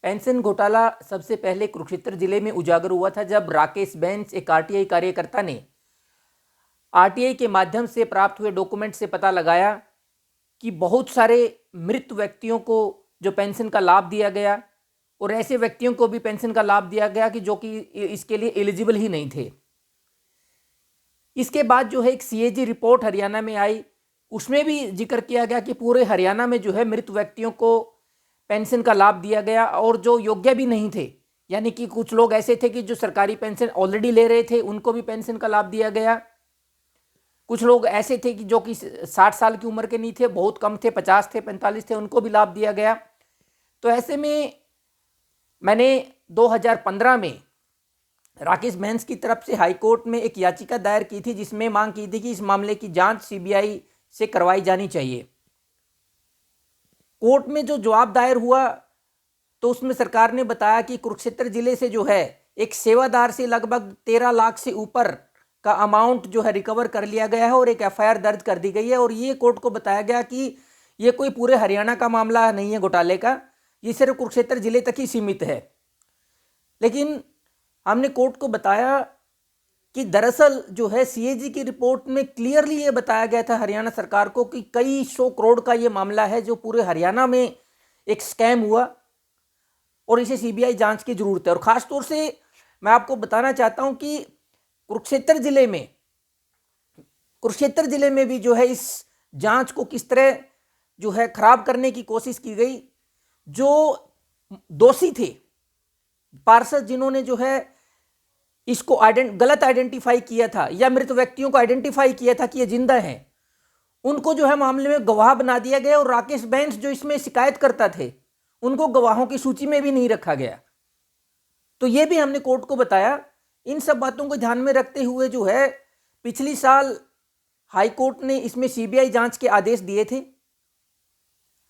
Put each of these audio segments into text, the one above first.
Pension घोटाला सबसे पहले कुरुक्षेत्र जिले में उजागर हुआ था जब राकेश बेंस एक आरटीआई कार्यकर्ता ने आरटीआई के माध्यम से प्राप्त हुए डॉक्यूमेंट से पता लगाया कि बहुत सारे मृत व्यक्तियों को जो पेंशन का लाभ दिया गया और ऐसे व्यक्तियों को भी पेंशन का लाभ दिया गया कि जो कि इसके लिए एलिजिबल ही नहीं थे। इसके बाद जो है एक सीएजी रिपोर्ट हरियाणा में आई, उसमें भी जिक्र किया गया कि पूरे हरियाणा में जो है मृत व्यक्तियों को पेंशन का लाभ दिया गया और जो योग्य भी नहीं थे, यानी कि कुछ लोग ऐसे थे कि जो सरकारी पेंशन ऑलरेडी ले रहे थे उनको भी पेंशन का लाभ दिया गया। कुछ लोग ऐसे थे कि जो कि 60 साल की उम्र के नहीं थे, बहुत कम थे, 50 थे, 45 थे, उनको भी लाभ दिया गया। तो ऐसे में मैंने 2015 में राकेश बेंस की तरफ से हाईकोर्ट में एक याचिका दायर की थी जिसमें मांग की थी कि इस मामले की जांच सीबीआई से करवाई जानी चाहिए। कोर्ट में जो जवाब दायर हुआ तो उसमें सरकार ने बताया कि कुरुक्षेत्र जिले से जो है एक सेवादार से लगभग 13 लाख से ऊपर का अमाउंट जो है रिकवर कर लिया गया है और एक एफआईआर दर्ज कर दी गई है। और ये कोर्ट को बताया गया कि ये कोई पूरे हरियाणा का मामला नहीं है घोटाले का, ये सिर्फ कुरुक्षेत्र जिले तक ही सीमित है। लेकिन हमने कोर्ट को बताया कि दरअसल जो है सीएजी की रिपोर्ट में क्लियरली ये बताया गया था हरियाणा सरकार को कि कई 100 करोड़ का ये मामला है जो पूरे हरियाणा में एक स्कैम हुआ और इसे सीबीआई जांच की जरूरत है। और ख़ास तौर से मैं आपको बताना चाहता हूं कि कुरुक्षेत्र जिले में भी जो है इस जांच को किस तरह जो है खराब करने की कोशिश की गई। जो दोषी थे, पार्षद जिन्होंने जो है इसको गलत आइडेंटिफाई किया था या मृत व्यक्तियों को आइडेंटिफाई किया था कि ये जिंदा हैं, उनको जो है मामले में गवाह बना दिया गया। और राकेश बेंस जो इसमें शिकायत करता थे उनको गवाहों की सूची में भी नहीं रखा गया। तो ये भी हमने कोर्ट को बताया। इन सब बातों को ध्यान में रखते हुए जो है पिछली साल हाई कोर्ट ने इसमें सीबीआई जांच के आदेश दिए थे।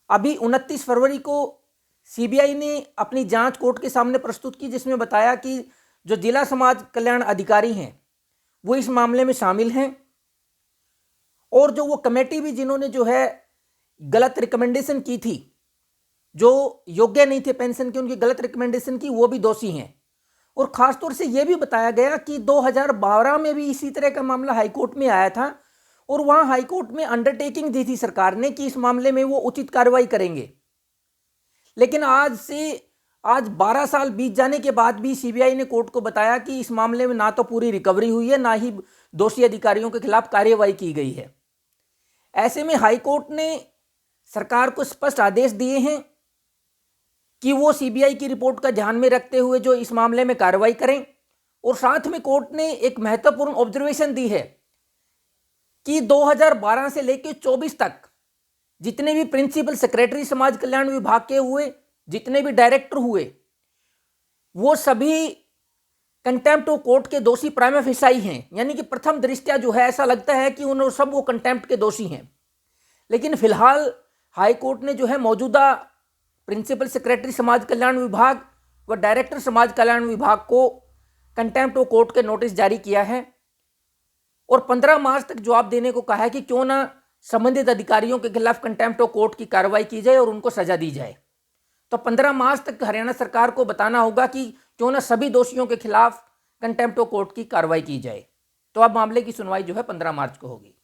अभी 29 फरवरी को सीबीआई ने अपनी जांच कोर्ट के सामने प्रस्तुत की जिसमें बताया कि जो जिला समाज कल्याण अधिकारी हैं वो इस मामले में शामिल हैं और जो वो कमेटी भी जिन्होंने जो है गलत रिकमेंडेशन की थी, जो योग्य नहीं थे पेंशन की, उनकी गलत रिकमेंडेशन की, वो भी दोषी हैं। और खासतौर से ये भी बताया गया कि 2012 में भी इसी तरह का मामला हाईकोर्ट में आया था और वहां हाईकोर्ट में अंडरटेकिंग दी थी सरकार ने कि इस मामले में वो उचित कार्रवाई करेंगे। लेकिन आज 12 साल बीत जाने के बाद भी सीबीआई ने कोर्ट को बताया कि इस मामले में ना तो पूरी रिकवरी हुई है, ना ही दोषी अधिकारियों के खिलाफ कार्रवाई की गई है। ऐसे में हाईकोर्ट ने सरकार को स्पष्ट आदेश दिए हैं कि वो सीबीआई की रिपोर्ट का ध्यान में रखते हुए जो इस मामले में कार्रवाई करें। और साथ में कोर्ट ने एक महत्वपूर्ण ऑब्जर्वेशन दी है कि 2012 से लेकर 24 तक जितने भी प्रिंसिपल सेक्रेटरी समाज कल्याण विभाग के हुए, जितने भी डायरेक्टर हुए, वो सभी कंटेम्प्ट ऑफ कोर्ट के दोषी प्राइमा फेसाई हैं। यानी कि प्रथम दृष्टया जो है ऐसा लगता है कि उन्होंने सब वो कंटेम्प्ट के दोषी हैं। लेकिन फिलहाल हाई कोर्ट ने जो है मौजूदा प्रिंसिपल सेक्रेटरी समाज कल्याण विभाग व डायरेक्टर समाज कल्याण विभाग को कंटेम्प्ट ऑफ कोर्ट के नोटिस जारी किया है और 15 मार्च तक जवाब देने को कहा है कि क्यों ना संबंधित अधिकारियों के खिलाफ कंटेम्प्ट ऑफ कोर्ट की कार्रवाई की जाए और उनको सजा दी जाए। तो 15 मार्च तक हरियाणा सरकार को बताना होगा कि क्यों ना सभी दोषियों के खिलाफ कंटेम्प्ट ऑफ कोर्ट की कार्रवाई की जाए। तो अब मामले की सुनवाई जो है 15 मार्च को होगी।